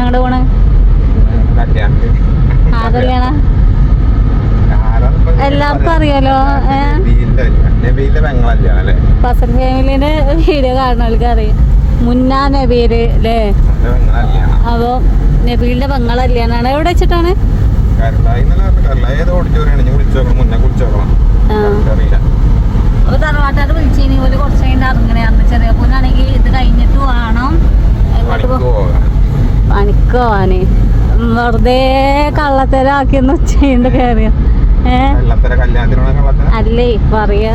അങ്ങോട്ട് പോണ്? ആരറിയണ? എല്ലാവർക്കും അറിയാലോ. ഫസൽ ഫാമിലിന്റെ വീഡിയോ കാണുന്നവർക്ക് അറിയാം. മുന്നാ നബീര് അല്ലേ? അപ്പൊ നബീലിന്റെ പെങ്ങളല്യാണാണ്. എവിടെ വെച്ചിട്ടാണ്? അപ്പൊ തറവാട്ടുകാർ വിളിച്ചിനി പോലെ കുറച്ച് കഴിഞ്ഞ് ഇറങ്ങണയായിരുന്നു. ചെറിയ പോനാണെങ്കിൽ ഇത് കഴിഞ്ഞിട്ട് വേണം പണിക്ക് പോവാന്. വെറുതെ കള്ളത്തരാക്കിയെന്ന് ഉച്ചയുണ്ട് കയറിയ. അല്ലേ പറയാ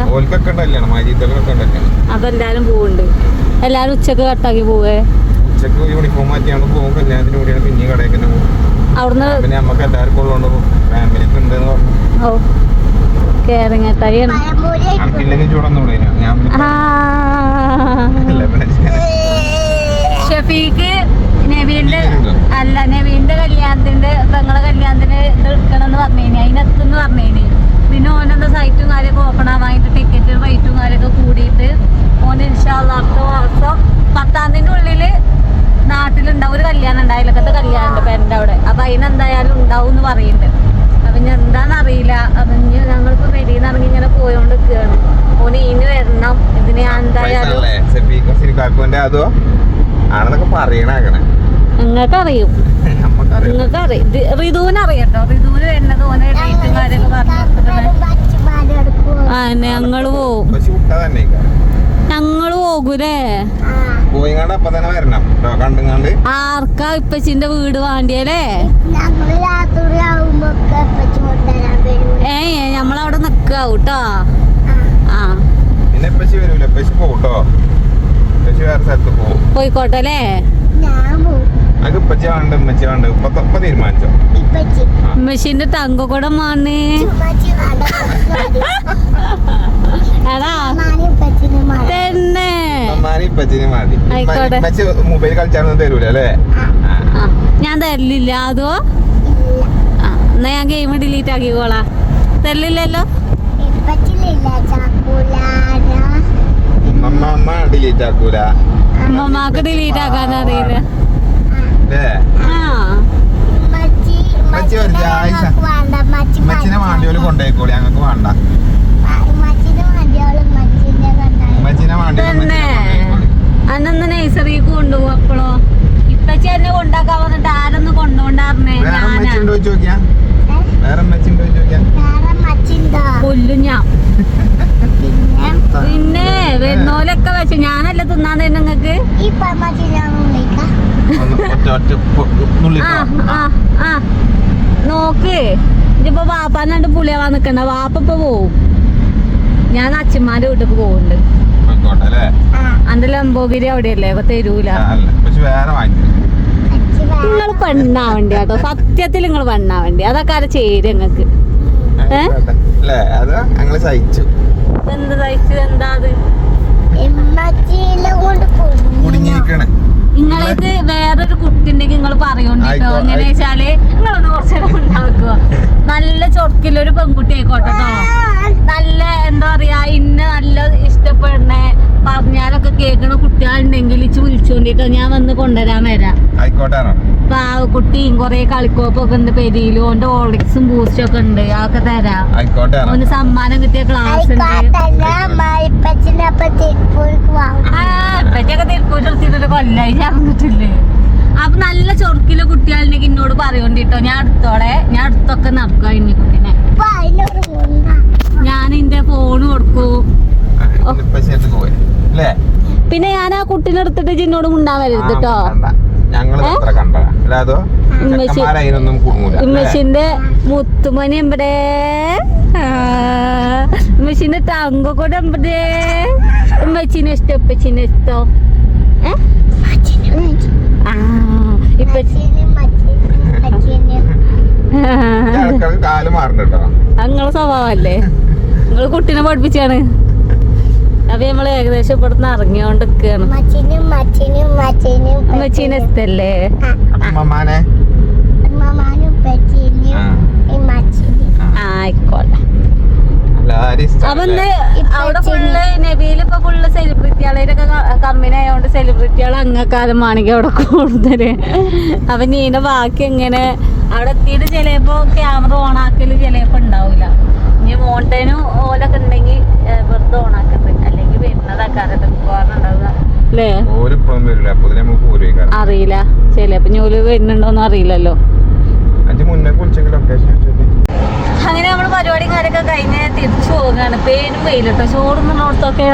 അതെല്ലാരും പോവുണ്ട്. എല്ലാരും ഉച്ചക്ക് കട്ടാക്കി പോവേ. അവിടുന്ന് ഓ കേറിങ്ങട്ടായിയാണ്. ഷഫീക്ക് നവീന്റെ കല്യാണത്തിന്റെ പെങ്ങളെ കല്യാണത്തിന് ഇത് എടുക്കണമെന്ന് പറഞ്ഞേനി. അതിനെത്തുന്ന് പറഞ്ഞേനി. പിന്നെ ഓനെന്താ സൈറ്റും കാര്യമൊക്കെ ഓപ്പൺ ആവാനായിട്ട് ടിക്കറ്റ് റേറ്റും കാര്യമൊക്കെ കൂടിയിട്ട് ഓന് ഇൻഷാല്ലാ അടുത്ത മാസം 10-ാം തീയതിന്റെ ഉള്ളില് നാട്ടിലുണ്ടാവും. ഒരു കല്യാണം ഉണ്ട്, അയലക്കത്തെ കല്യാണം ഉണ്ട് പേരൻ്റെ അവിടെ. അപ്പൊ അതിനെന്തായാലും ഉണ്ടാവും എന്ന് പറയുന്നുണ്ട്. അപ്പൊ ഇനി എന്താന്നറിയില്ല. അപ്പൊ ഇനി ഞങ്ങളിപ്പോ പെരീന്ന് ഇറങ്ങി ഇങ്ങനെ പോയോണ്ട് നിൽക്കുകയാണ്. ഓന് ഇനി വരണം. ഇതിന് ഞാൻ എന്തായാലും നിങ്ങൾക്ക് അറിയും. നിങ്ങൾക്ക് അറിയും. ഋതുവിന് അറിയട്ടോ. ഋതുവിന് വരുന്നത് ഓനെ ഡേറ്റും കാര്യമൊക്കെ പറഞ്ഞു. ആ ഞങ്ങള് പോവും. ഞങ്ങള് പോകൂലേ? ആർക്കാ ഇപ്പച്ചിന്റെ വീട് വേണ്ടിയല്ലേ? ഞമ്മളവിടെ നിക്കാവൂട്ടോ. ആ പോയിക്കോട്ടെ അല്ലേ? ഉമ്മച്ചിന്റെ തങ്കക്കൂടെ മാണ്. എടാ തന്നെ ആയിക്കോട്ടെ. ഞാൻ തരലില്ല. അതോ എന്നാ ഞാൻ ഗെയിം ഡിലീറ്റ് ആക്കിക്കോളാ. തരലില്ലല്ലോ. ഉമ്മമാക്ക് ഡിലീറ്റ് ആക്കാൻ അറിയില്ല. കൊണ്ടേക്കോളി ഞങ്ങൾക്ക് വേണ്ട. തന്നെ അന്നൊന്ന് നഴ്സറിക്ക് കൊണ്ടുപോകും. അപ്പോഴോ ഇപ്പച്ചി എന്നെ കൊണ്ടാക്കാൻ പറഞ്ഞിട്ട് ആരൊന്ന് കൊണ്ടുകൊണ്ടാർന്നേ? കൊല്ലും ഞാൻ. പിന്നെ വരുന്നോലൊക്കെ വെച്ചു. ഞാനല്ല തിന്നാൻ തന്നെ നിങ്ങക്ക്. നോക്ക് ഇപ്പൊ വാപ്പാനാണ്ട് പുളിയാവാൻ നിക്കണ്ട. വാപ്പ ഇപ്പൊ പോവും. ഞാൻ അച്ഛന്മാരുടെ വീട്ടിക്ക് പോകുന്നുണ്ട്. അന്റെ ലംബോഗിരി അവിടെയല്ലേ? അപ്പൊ തരൂല. നിങ്ങൾ പെണ്ണാവണ്ടി കേട്ടോ. സത്യത്തിൽ നിങ്ങൾ പെണ്ണാവണ്ടി. അതൊക്കെ ആരെ ചേരും നിങ്ങക്ക്. എന്ത് സഹിച്ചു? എന്താ അത്? നിങ്ങളേക്ക് വേറൊരു കുട്ടി ഉണ്ടെങ്കിൽ നിങ്ങൾ പറയുന്നുണ്ടോ? എങ്ങനെ വെച്ചാല് നിങ്ങളൊന്ന് കുറച്ചേരം ഉണ്ടാക്കുക. നല്ല ചൊർക്കിലൊരു പെൺകുട്ടി ആയിക്കോട്ടെ കേട്ടോ. നല്ല എന്താ പറയാ ഇന്നെ നല്ല ഇഷ്ടപ്പെടുന്ന പറഞ്ഞാലൊക്കെ കേൾക്കണ കുട്ടികളുണ്ടെങ്കിൽ ഇച്ച് വിളിച്ചോണ്ടിട്ടോ. ഞാൻ വന്ന് കൊണ്ടുവരാൻ വരാം. കുട്ടിയും കൊറേ കളിക്കോപ്പൊക്കെ ഉണ്ട് പെരിയിലും. ഓന്റെ ഓളിക്സും ബൂസ്റ്റും ഒക്കെ ഉണ്ട്. അതൊക്കെ തരാം. ഓന് സമ്മാനം കിട്ടിയ ക്ലാസ് ഉണ്ട്. ഇപ്പച്ചൊക്കെ തിരുപ്പൂർ കൊല്ലായി ചേർന്നിട്ടില്ലേ? അപ്പൊ നല്ല ചൊറുക്കിലെ കുട്ടികളുണ്ടെങ്കിൽ എന്നോട് പറയോണ്ടിട്ടോ. ഞാൻ അടുത്തൊക്കെ നടക്കുക. ഇനി കുട്ടീനെ ഞാൻ എന്റെ ഫോണ് കൊടുക്കും. പിന്നെ ഞാൻ ആ കുട്ടീനെ എടുത്തിട്ട് ജിന്നോട് മുണ്ടാൻ വരരുത് കേട്ടോ. ഉമ്മച്ചിന്റെ മുത്തുമണി എമ്പടേ? ഉമ്മച്ചിന്റെ തങ്കക്കൂടെ എമ്പടേ? ഉമ്മച്ചിനെ ഇഷ്ടം ഉപ്പച്ചിനെ ഇഷ്ടോ? ഇപ്പൊ നിങ്ങളെ സ്വഭാവല്ലേ? നിങ്ങള് കുട്ടീനെ പഠിപ്പിച്ചാണ്. അപ്പൊ നമ്മള് ഏകദേശം ഇവിടുന്ന് ഇറങ്ങിയോണ്ടിരിക്കുകയാണ്. അമ്മച്ചീനെ ഇഷ്ടല്ലേ? ആയിക്കോട്ടെ. അപ്പൊ ഇന്ന് അവിടെ ഫുള്ള് നബിയിൽ ഇപ്പൊ ഫുള്ള് സെലിബ്രിറ്റികളൊക്കെ കമ്പനി ആയതുകൊണ്ട് സെലിബ്രിറ്റികൾ അങ്ങക്കാലമാണെങ്കിൽ അവിടെ കൂടുതല്. അപ്പൊ നീന്റെ ബാക്കി എങ്ങനെ അവിടെ എത്തിയിട്ട് ചിലപ്പോ ക്യാമറ ഓൺ ആക്കല് ചിലപ്പോ ഉണ്ടാവില്ല. ഇനി മോണ്ടേനും ഓലൊക്കെ ഉണ്ടെങ്കിൽ വെറുതെ ഓൺ ആക്കട്ടെ, അല്ലെങ്കിൽ വരുന്നതാക്കാറട്ടെ പോകാറുണ്ടാവുക അല്ലേ? അറിയില്ല, ചിലപ്പോ ഞോല് വരുന്നുണ്ടോന്നും അറിയില്ലല്ലോ. അങ്ങനെ നമ്മള് പരിപാടി കാര്യമൊക്കെ കഴിഞ്ഞ് തിരിച്ചു പോവുകയാണ്. പേരും വെയിലിട്ടോ, ചോറുന്നോടത്തൊക്കെ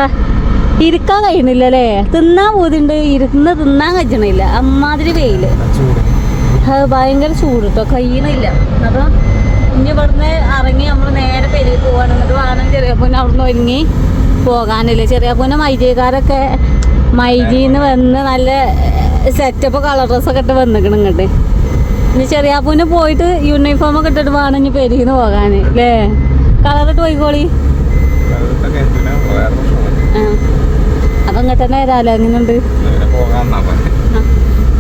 ഇരിക്കാൻ കഴിയണില്ല അല്ലേ? തിന്നാൻ പോതിണ്ട്, ഇരുന്ന് തിന്നാൻ കഴിയണില്ല, അമ്മാതിരി വെയില്. ഭയങ്കര ചൂട് കേട്ടോ, കഴിയണില്ല. അപ്പൊ ഇനി ഇവിടുന്ന് ഇറങ്ങി നമ്മൾ നേരെ പെരുകി പോവാണ്. എന്നിട്ട് വേണം ചെറിയപ്പൂനെ അവിടുന്ന് ഒരുങ്ങി പോകാനില്ല. ചെറിയപ്പൂനെ മൈജിക്കാരൊക്കെ മൈജിന്ന് വന്ന് നല്ല സെറ്റപ്പ് കളർ ഡ്രസ്സൊക്കെ ഇട്ട് വന്നിക്കണം ഇങ്ങോട്ട്. ഇനി ചെറിയാപ്പൂന് പോയിട്ട് യൂണിഫോം ഒക്കെ ഇട്ടിട്ട് വേണം ഇനി പെരുകിന്ന് പോകാൻ അല്ലേ? കളറിട്ട് പോയിക്കോളി. അപ്പൊ ഇങ്ങോട്ട് തന്നെ വരാലോ. എങ്ങനെയുണ്ട്?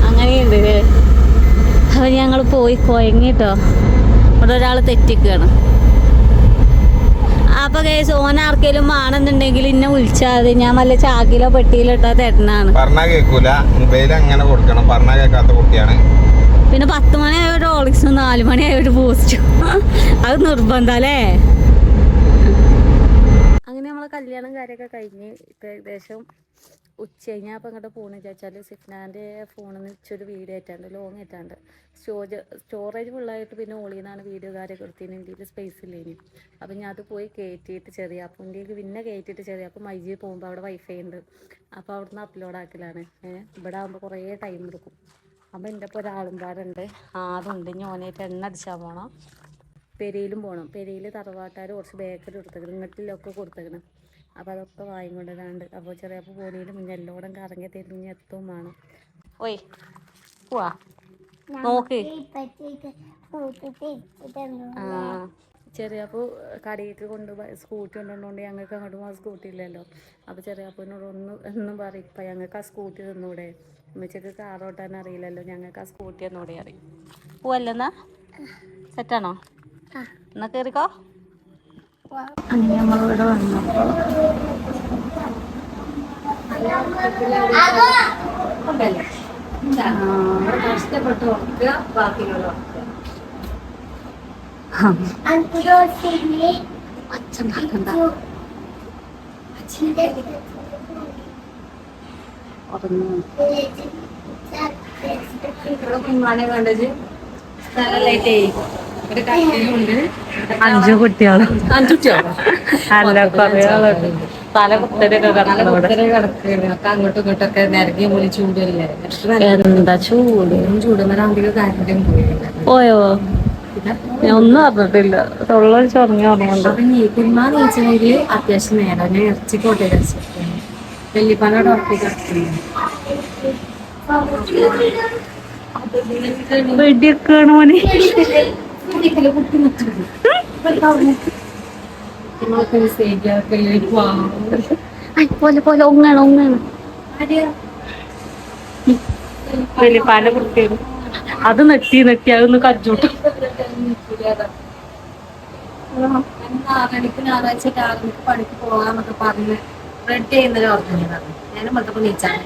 അങ്ങനെയുണ്ട്. അപ്പൊ ഞങ്ങൾ പോയി കൊയങ്ങിട്ടോ. ഇവിടെ ഒരാൾ തെറ്റിക്കുകയാണ്. അപ്പൊ കേസ് ഓന ആർക്കെങ്കിലും ആണെന്നുണ്ടെങ്കിൽ ഇന്നെ വിളിച്ചാൽ മതി. ഞാൻ വല്ല ചാക്കിലോ പെട്ടിയിലോ ഇട്ടാ തരുന്നതാണ്. പറഞ്ഞാ കേൾക്കൂല, മൊബൈൽ അങ്ങനെ കൊടുക്കണം. പറഞ്ഞാ കേൾക്കാത്ത കുട്ടിയാണ്. പിന്നെ 10 മണിയായ ഒരു ഓളിക്സും 4 മണിയായ ഒരു ബൂസ്റ്റും അത് നിർബന്ധം അല്ലേ? അങ്ങനെ നമ്മളെ കല്യാണം കാര്യമൊക്കെ കഴിഞ്ഞ് ഇപ്പം ഏകദേശം ഉച്ച കഴിഞ്ഞാൽ അപ്പം ഇങ്ങോട്ട് ഫോൺ വിചാരിച്ചാൽ സിഫ്നാൻ്റെ ഫോണിൽ നിന്ന് ഇച്ചൊരു വീഡിയോ ആയിട്ടാണ്ട് ലോങ് ആയിട്ടാണ്ട് സ്റ്റോറേജ് ഫുള്ളായിട്ട് പിന്നെ ഓളിന്നാണ് വീഡിയോ കാര്യമൊക്കെ എടുത്തതിന് ഇന്ത്യയിൽ സ്പേസ് ഇല്ലേനി. അപ്പം ഞാൻ അത് പോയി കയറ്റിയിട്ട് ചെറിയ അപ്പം ഇന്ത്യക്ക് പിന്നെ കയറ്റിയിട്ട് ചെറിയ അപ്പം മൈജി പോകുമ്പോൾ അവിടെ വൈഫൈ ഉണ്ട്. അപ്പോൾ അവിടുന്ന് അപ്ലോഡ് ആക്കലാണ്. ഇവിടെ ആകുമ്പോൾ കുറേ ടൈം എടുക്കും. അപ്പം എൻ്റെ ഇപ്പോൾ ഒരാളുംപാടുണ്ട്, അതുണ്ട്. ഞാനായിട്ട് എണ്ണ അടിച്ചാൽ പോകണം, പെരയിലും പോകണം. പെരയിൽ തറവാട്ടുകാർ കുറച്ച് ബേക്കറി കൊടുത്തേക്കണം, ഇങ്ങട്ടിലൊക്കെ കൊടുത്തേക്കണം. അപ്പോൾ അതൊക്കെ വാങ്ങിക്കൊണ്ടിരാണ്ട്. അപ്പോൾ ചെറിയപ്പോൾ പോണീന് മുന്നേ എല്ലോടും കറങ്ങി തിരിഞ്ഞ് എത്തും വേണം. ഓയ് പോവാ നോക്ക്. ചെറിയപ്പോൾ കടയിലേക്ക് സ്കൂട്ടി കൊണ്ടുകൊണ്ട് ഞങ്ങൾക്ക് അങ്ങോട്ട് പോകാൻ സ്കൂട്ടി ഇല്ലല്ലോ. അപ്പോൾ ചെറിയപ്പോനോട് എന്നും പറയും, ഇപ്പം ഞങ്ങൾക്ക് ആ സ്കൂട്ടി തന്നൂടെ, ഉമ്മച്ചക്ക് കാർ ഓട്ടാൻ അറിയില്ലല്ലോ, ഞങ്ങൾക്ക് ആ സ്കൂട്ടി തന്നൂടെ അറിയും. പോവല്ലെന്നാ സെറ്റാണോ? എന്നാ കയറിക്കോ. അങ്ങനെ നമ്മളിവിടെ വന്നപ്പോൾ കഷ്ടപ്പെട്ട് ഓർക്കുക, ബാക്കിയുള്ള കുമ്മാനെ കണ്ടത് സ്ഥലമായിട്ടേ ഒരു കട്ടിലുണ്ട്. 5 കുട്ടികളും 5 കുട്ടികളും അല്ല കുറേ ആളുണ്ട്. തല കുത്തരൊക്കെ കിടക്കുകയാണ്. അങ്ങോട്ടും ഇങ്ങോട്ടൊക്കെ നിരകി പോലെ ചൂടല്ലേ. എന്താ ചൂടുമരാന്തിക കാര്യം പോയോ? ഞാൻ ഒന്നും അറിഞ്ഞിട്ടില്ല. തൊള്ളൽ ചൊറങ്ങി ഓർമ്മയുണ്ട്. കുമ്മാ നീച്ചതിൽ അത്യാവശ്യം നേരം ഞാൻ ഇറച്ചിക്കോട്ടെ രസിക്കുന്നു. വെല്ലിപ്പാന ഡോക്ടറെ കിടക്കുന്നു. വെടിയൊക്കെയാണ് മോനെ. പോലെ ഒങ്ങാണ് വെല്ലിപ്പാന്റെ കുട്ടിയാണ്. അത് നെട്ടി അതൊന്ന് കജൂട്ടു. ഞായറാഴ്ച രാവിലെ പണിക്ക് പോകാന്നൊക്കെ പറഞ്ഞ് റെഡി ചെയ്യുന്നൊരു ഓർമ്മയാണ്. ഞാനും മൊത്തം നീച്ചാൽ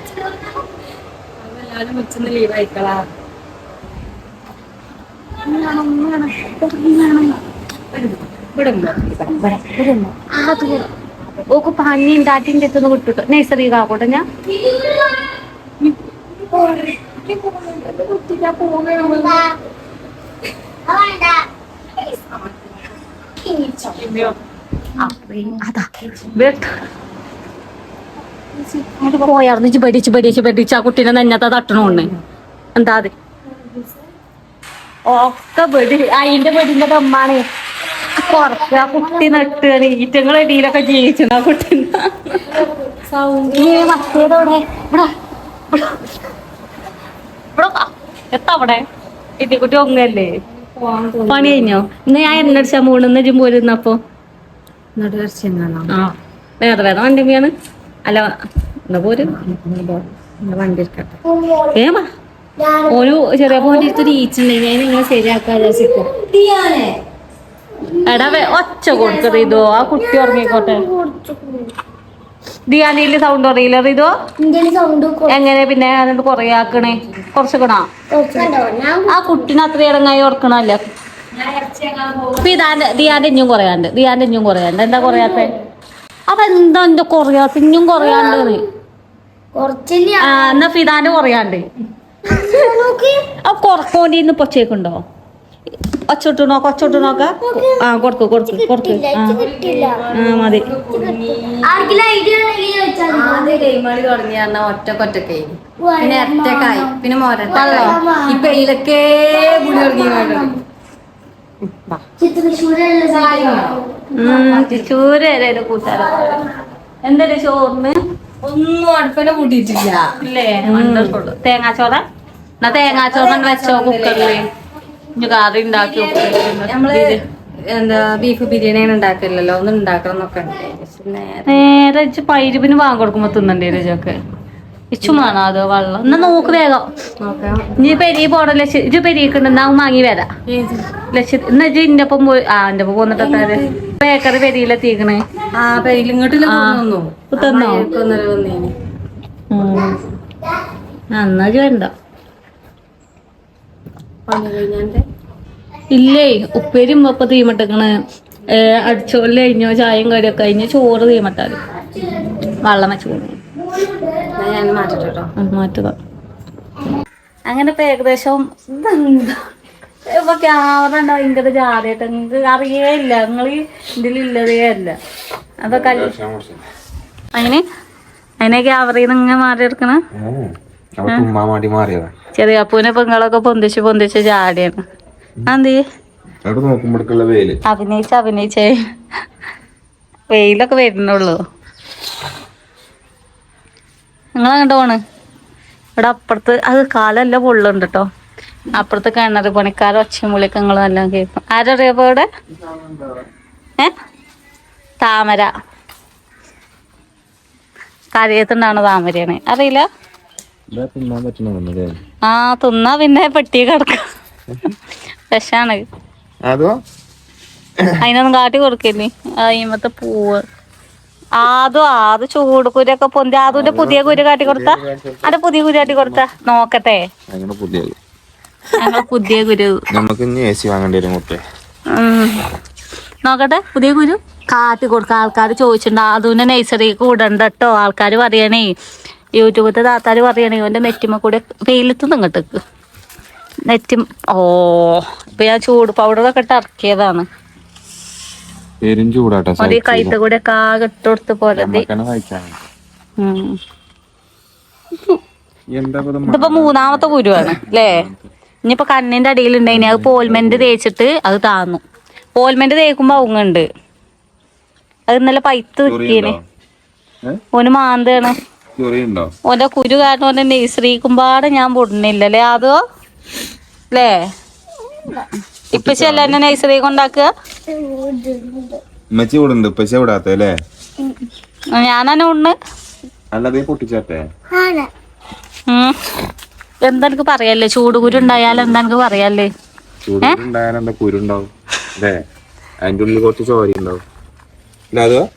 എല്ലാവരും ഉച്ചന്ന് ലീവ് ആയിക്കളാ. ഓക്ക് പഞ്ഞിയും ടാറ്റിൻ്റെ അടുത്തൊന്ന് വിട്ടിട്ടോ. നഴ്സറി കാക്കോട്ടെ ഞാൻ പോയാർന്ന് ബടിച്ച് ആ കുട്ടീനെ നെഞ്ഞത്താ തട്ടണോണ്ട്. എന്താ അത് ഒക്കെ ബടി അതിന്റെ ബടിന്റെ ദമ്മാണ്. കുറച്ച് ആ കുട്ടി നെട്ടുകയാണ്. ഈറ്റങ്ങൾ ഇടയിലൊക്കെ ജീവിച്ചു ആ കുട്ടി. മറ്റേതോടെ എത്തവിടെ ഇടിക്കുട്ടി ഒങ്ങല്ലേ? പണി കഴിഞ്ഞോ? ഇന്ന് ഞാൻ എണ്ണടിച്ചാ മൂന്ന് ജിം പോരുന്നപ്പോ വേറെ വേറെ വണ്ടിയാണ്. അല്ല എന്നാ പോര് വണ്ടി എടുക്കട്ടെ. ഏമാ ഒരു ചെറിയ പോയിന്റ് ഒരു ഈച്ചുണ്ടെങ്കിൽ ഞാൻ നിങ്ങൾ ശരിയാക്കാൻ എടാ ഒച്ച കൊടുക്കത് ഇതോ ആ കുട്ടി ഉറങ്ങിക്കോട്ടെ. ദിയാനില് സൗണ്ട് അറിയില്ല ഇതോ എങ്ങനെ പിന്നെ അതുകൊണ്ട് കൊറേ ആക്കണേ കുറച്ചൊക്കണോ ആ കുട്ടീനെ അത്ര ഇറങ്ങായി ഓർക്കണല്ല. അപ്പൊ ദിയാന്റെ ഇഞ്ഞും കുറയാണ്ട് എന്താ കുറയാത്ത അതെന്താ എന്റെ കുറയാത്ത ഇഞ്ഞും കുറയാണ്ട് എന്നാ ഫിദാന്റെ കുറയാണ്ട് ആ കുറക്കോണ്ടിന്ന് പൊച്ചേക്കുണ്ടോ ഒച്ചോട്ട് നോക്ക ആ കൊടുക്ക് ആ മതി. തുടങ്ങി ഒറ്റക്കൊറ്റക്കായി പിന്നെ ഒറ്റക്കായി പിന്നെ മൊരട്ടായി ഇപ്പൊ ഇതിലൊക്കെ പുളി തുടങ്ങി ചൂരല്ലേ കൂട്ടാരോ എന്തല്ലേ ചോറിന് ഒന്നും അടുപ്പനെ കൂട്ടിയിട്ടില്ല. ഇല്ലേ തേങ്ങാച്ചോറ എന്നാ തേങ്ങാച്ചോറ് വെച്ചോ കുക്കറില് കറി ഉണ്ടാക്കി. നമ്മള് എന്താ ബീഫ് ബിരിയാണി ഉണ്ടാക്കില്ലല്ലോ ഒന്നും ഉണ്ടാക്കണം എന്നൊക്കെ നേരെ പൈരുപിന് വാങ്ങി കൊടുക്കുമ്പോ തിന്നണ്ടേ രുചൊക്കെ ഇച്ചുമാണോ അതോ വെള്ളം എന്നാ നോക്ക് വേഗം ഇനി പെരി പോണ ഇജ് പെരിക്കുണ്ട് എന്നാ വാങ്ങി വരാം എന്നാ ഇജ് ഇന്റെ ഒപ്പം പോയി എന്റെ ഒപ്പം പോന്നിട്ട് ബേക്കറി പെരിയിലെത്തിക്കണേ. ഇങ്ങോട്ട് തന്നോ എന്നാ വേണ്ട ഇല്ലേ ഉപ്പേരി ഇപ്പൊ തീമട്ടക്കണ് അടിച്ചോല് കഴിഞ്ഞോ ചായയും കറിയൊക്കെ കഴിഞ്ഞ് ചോറ് തീമട്ടാല് വെള്ളം വെച്ച് കൊടുക്കും ഞാൻ മാറ്റിട്ടോ മാറ്റുക. അങ്ങനെ ഇപ്പൊ ഏകദേശം ഇതെന്താ ഇപ്പൊ ക്യാമറ ഉണ്ടാവും ഇന്റെ ജാതിയായിട്ട് നിങ്ങക്ക് അറിയേയില്ല നിങ്ങൾ ഇതിലില്ലതേ അല്ല അപ്പൊ അതിനെ ക്യാമറയിൽ നിന്ന് ഇങ്ങനെ മാറി എടുക്കണ ചെറിയ അപ്പൂനെ പെങ്ങളൊക്കെ പൊന്തിച്ച് ചാടിയാണ്. അതെന്തേ അഭിനയിച്ചേ വെയിലൊക്കെ വരുന്നുള്ളൂ. നിങ്ങളങ്ങോട്ട് പോണ് ഇവിടെ അപ്പുറത്ത് അത് കാലെല്ലാം പൊള്ളുണ്ട് കേട്ടോ. അപ്പുറത്ത് കിണറ് പണിക്കാർ ഒച്ചയും വിളിയൊക്കെ നിങ്ങൾ എല്ലാം കേൾക്കും. ആരറിയപ്പോ ഇവിടെ താമര കരയത്തുണ്ടാണ് താമരയാണ് അറിയില്ല. ആ തിന്നാ പിന്നെ പെട്ടി കിടക്ക വിഷാണ് അതിനൊന്നും കാട്ടി കൊടുക്കല്ലേ. അയിമത്തെ പൂവ് അത് ചൂട് കുരൊക്കെ പൊന്തി അതിന്റെ പുതിയ കുരു കാട്ടി കൊടുത്താ അന്റെ പുതിയ കുരു കാട്ടി കൊടുത്താ നോക്കട്ടെ ഞങ്ങളെ പുതിയ കുരു നോക്കട്ടെ പുതിയ കുരു കാട്ടി കൊടുക്ക. ആൾക്കാർ ചോദിച്ചിട്ടുണ്ട് അതുവിന്റെ നഴ്സറിക്ക് വിടണ്ട കേട്ടോ. ആൾക്കാർ പറയണേ യൂട്യൂബത്തെ താത്താര് പറയണേ ഓന്റെ നെറ്റിമ കൂടെ വെയിലത്ത് നിങ്ങട്ടേക്ക് നെറ്റി ഇപ്പൊ ഞാൻ ചൂട് പൗഡറൊക്കെ ഇട്ട് ഇറക്കിയതാണ്. ഒരു കൈത്ത കൂടെ ഒക്കെ ആകെ ഇട്ട് കൊടുത്ത് പോലെ ഇതിപ്പോ മൂന്നാമത്തെ കുരുവാണ് അല്ലേ. ഇനിയിപ്പോ കണ്ണിന്റെ അടിയിലുണ്ടായിനി അത് പോൽമെന്റ് തേച്ചിട്ട് അത് താന്നു. പോൽമെന്റ് തേക്കുമ്പോ അവങ്ങുണ്ട് അത് ഇന്നലെ പൈത്ത് നിൽക്കേന് ഓന് മാന്താണ് ഓന്റെ കുരു കാരണം ഓന്റെ നെയ്സറിക്കുമ്പാടെ ഞാൻ പൊടുന്നില്ലല്ലേ അതോ അല്ലേ. ഇപ്പച്ചല്ല എന്നെ നഴ്സറി കൊണ്ടാക്കുക ഞാനെന്നെ ഉണ്ട്. എന്താ എനിക്ക് പറയാല്ലേ ചൂട് കുരു ഉണ്ടായാലും എന്താ എനിക്ക് പറയാല്ലേ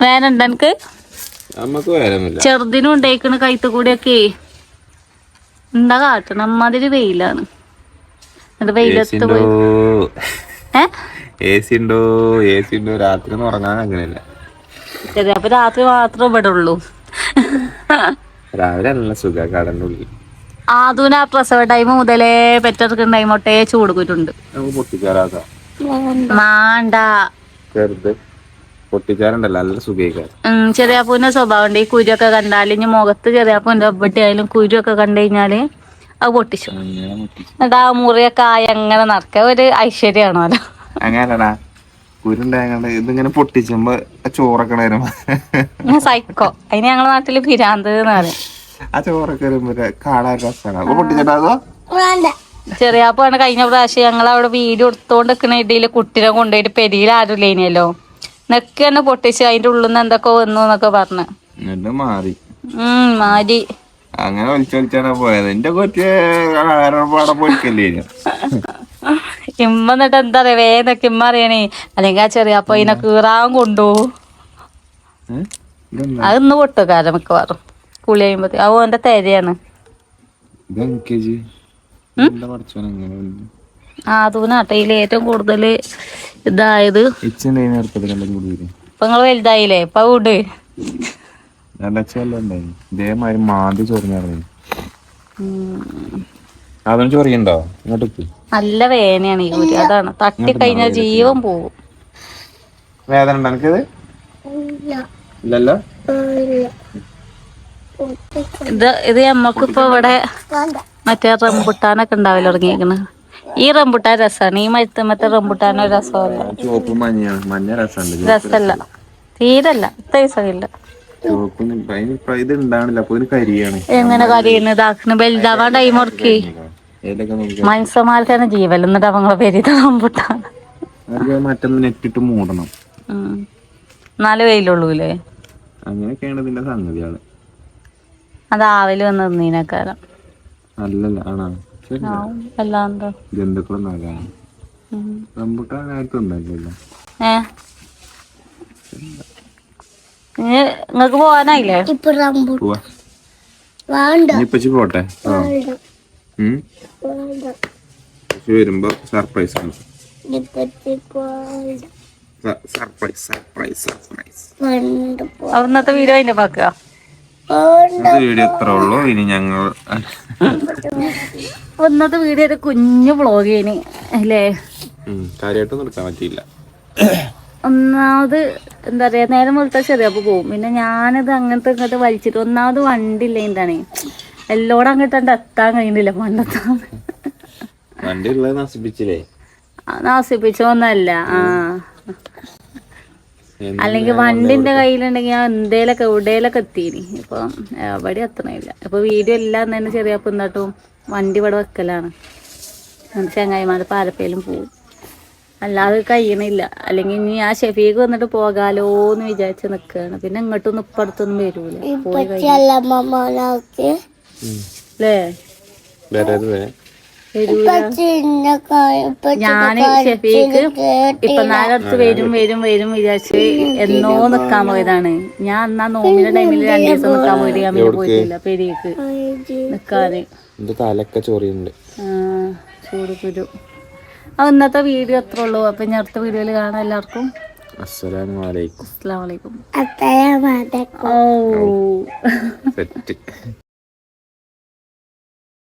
വേനുണ്ട് എനിക്ക് ചെറുതിനും ഉണ്ടായിക്കണ് കൈത്ത് കൂടെയൊക്കെ എന്താ കാട്ടണം അമ്മാതിരി വെയിലാണ്. അത് വെയിലത്ത് പോയി രാത്രി ഉറങ്ങാൻ അങ്ങനെയല്ല. ശരി അപ്പൊ രാത്രി മാത്രമേ ഇവിടെ ഉള്ളൂ. രാവിലെ നല്ല സുഖ കടന്നുള്ളിൽ ആദൂന പ്രസവ ടൈം മുതലേ പെറ്റെടുക്കുന്ന ടൈം തൊട്ടേ ചൂട് കുരുണ്ട്. മാണ്ട പൊട്ടിച്ചാറുണ്ടല്ലോ നല്ല സുഖിക്കാറ്. ചെറിയാപ്പൂവിന്റെ സ്വഭാവം ഉണ്ട്. ഈ കുരുവൊക്കെ കണ്ടാല് ഇനി മുഖത്ത് ചെറിയാപ്പൂന്റെ ഒപ്പട്ടി ആയാലും കുരുവൊക്കെ കണ്ടു കഴിഞ്ഞാല് അത് പൊട്ടിച്ചു എന്നിട്ട് ആ മുറിയൊക്കെ ആയി അങ്ങനെ നടക്ക ഒരു ഐശ്വര്യമാണല്ലോ. അങ്ങനടാ കുരുണ്ടായണ്ട് ഇതിങ്ങനെ പൊട്ടിച്ചുമ്പോ ചോറൊക്കെ സൈക്കോ അതിന് ഞങ്ങളെ നാട്ടില് പിരാന്ത് എന്ന് പറയും. ആ ചോറൊക്കെ കാണാൻ രസമാണ് പൊട്ടിച്ചിട്ടാതോ. ചെറിയാപ്പാണ് കഴിഞ്ഞ പ്രാവശ്യം ഞങ്ങൾ അവിടെ വീഡിയോ എടുത്തോണ്ട് നിൽക്കുന്ന ഇടയില് കുട്ടീനെ കൊണ്ടുപോയിട്ട് പെരിയിൽ ആരുമില്ലേനല്ലോ നെക്ക് തന്നെ പൊട്ടിച്ച് അതിന്റെ ഉള്ളിൽ നിന്ന് എന്തൊക്കെ വന്നു എന്നൊക്കെ പറഞ്ഞു മാറി മാരി അങ്ങനെ വലിച്ചൊലിച്ചാണ് പോയത്. എന്റെ കൊച്ചു പോയിക്കല്ലേ ഇമ്മ എന്നിട്ട് എന്താ പറയാ വേദനക്ക് ഇമ്മ അറിയണേ അല്ലെങ്കിൽ ആ ചെറിയ അപ്പൊ ഇതിനെ കീറാൻ കൊണ്ടുപോകും. അതൊന്ന് പൊട്ടുകാരം മിക്കവാറും കുളി കഴിയുമ്പോ. അത് ഓന്റെ തരയാണ്. ആദൂനാട്ടെ ഇതിൽ ഏറ്റവും കൂടുതൽ ഇതായത്. ഇപ്പൊ നിങ്ങള് വലുതായില്ലേ ഇപ്പൊ വീട് നല്ല വേദനയാണ് ഈ കുരി. അതാണ് തട്ടി കഴിഞ്ഞാൽ ജീവൻ പോകും. വേദന ഇത് നമ്മക്കിപ്പോ ഇവിടെ മറ്റേ റംബുട്ടാനൊക്കെ ഉണ്ടാവില്ല തുടങ്ങിയേക്കണ്. ഈ റംബുട്ടാൻ രസാണ്. ഈ മറ്റേ റംബുട്ടാനോ രസമല്ല. രസല്ല തീരല്ല. രസമില്ല. എങ്ങനെ കരിയുന്നു ഇതാക്കണ് വലുതാവാൻ ടൈം ഉറക്കി. മനുഷ്യന്മാർക്ക് തന്നെ ജീവൽ എന്നിട്ട് അവങ്ങളെ പെരിത റംബുട്ടാൻ നെറ്റിട്ട് മൂടണം. നാല് വെയിലുള്ളൂല്ലേ. അങ്ങനെയൊക്കെയാണ് ഇതിന്റെ സംഗതികള്. അത് ആവല് വന്ന് നിന്നേക്കാരം അല്ലല്ല ആണോ അല്ലാന്തോ ജന്തുക്കളൊന്നും റംബുട്ടാനായിട്ടൊന്നല്ലോ. നിങ്ങക്ക് പോവാനായില്ലേ? പോട്ടെ വരുമ്പോ സർപ്രൈസ് ആണ്. ഇന്നത്തെ വീഡിയോ അതിന്റെ പാക്കുക. വീഡിയോ എത്ര ഉള്ളൂ. ഇനി ഞങ്ങൾ ഇന്നത്തെ വീഡിയോ ഒരു കുഞ്ഞു വ്ളോഗ് ചെയ്യണി അല്ലേ. കാര്യമായിട്ടൊന്നും എടുക്കാൻ പറ്റിയില്ല. ഒന്നാമത് എന്താ പറയാ നേരം വെളുത്ത ചെറിയപ്പോ പോവും. പിന്നെ ഞാനിത് അങ്ങനത്തെ ഇങ്ങോട്ട് വലിച്ചിട്ട് ഒന്നാമത് വണ്ടി ഇല്ല. എന്താണ് എല്ലോടും അങ്ങോട്ട് എത്താൻ കഴിയുന്നില്ല. പണ്ടത്തെ വണ്ടി ഉള്ളത് നശിപ്പിച്ചില്ലേ? നശിപ്പിച്ചോന്നല്ല. അല്ലെങ്കിൽ വണ്ടിന്റെ കയ്യിലുണ്ടെങ്കിൽ ഞാൻ എന്തേലൊക്കെ എവിടെയൊക്കെ എത്തീനി. ഇപ്പൊ എവിടെ എത്തണില്ല. ഇപ്പൊ വീഡിയോ എല്ലാം തന്നെ ചെറിയപ്പോ എന്നിട്ടും വണ്ടി ഇവിടെ വെക്കലാണ്. ചങ്ങായിമാര് പാലപ്പയിലും പോവും. അല്ലാതെ കഴിയണില്ല. അല്ലെങ്കിൽ ഇനി ആ ഷെഫീക്ക് വന്നിട്ട് പോകാലോന്ന് വിചാരിച്ച് നിക്കാണ്. പിന്നെ ഇങ്ങോട്ടൊന്നും ഇപ്പൊ അടുത്തൊന്നും വരൂല. ഞാന് ഷെഫീക്ക് ഇപ്പൊ നാലടുത്ത് വരും വരും വരും വിചാരിച്ച് എന്നോ നിക്കാൻ പോയതാണ്. ഞാൻ എന്നാ നോമ്പിന്റെ ടൈമിൽ 2 ദിവസം നിക്കാൻ പോയിട്ട് ഞാൻ പിന്നെ പോയിട്ടില്ല പെരിയക്ക് നിക്കാന്. ചൂട് കുരു. ഇന്നത്തെ വീഡിയോ അത്ര ഉള്ളൂ. അപ്പൊ ഞാൻ അടുത്ത വീഡിയോയിൽ കാണാം. എല്ലാവർക്കും അസ്സലാമലൈക്കും.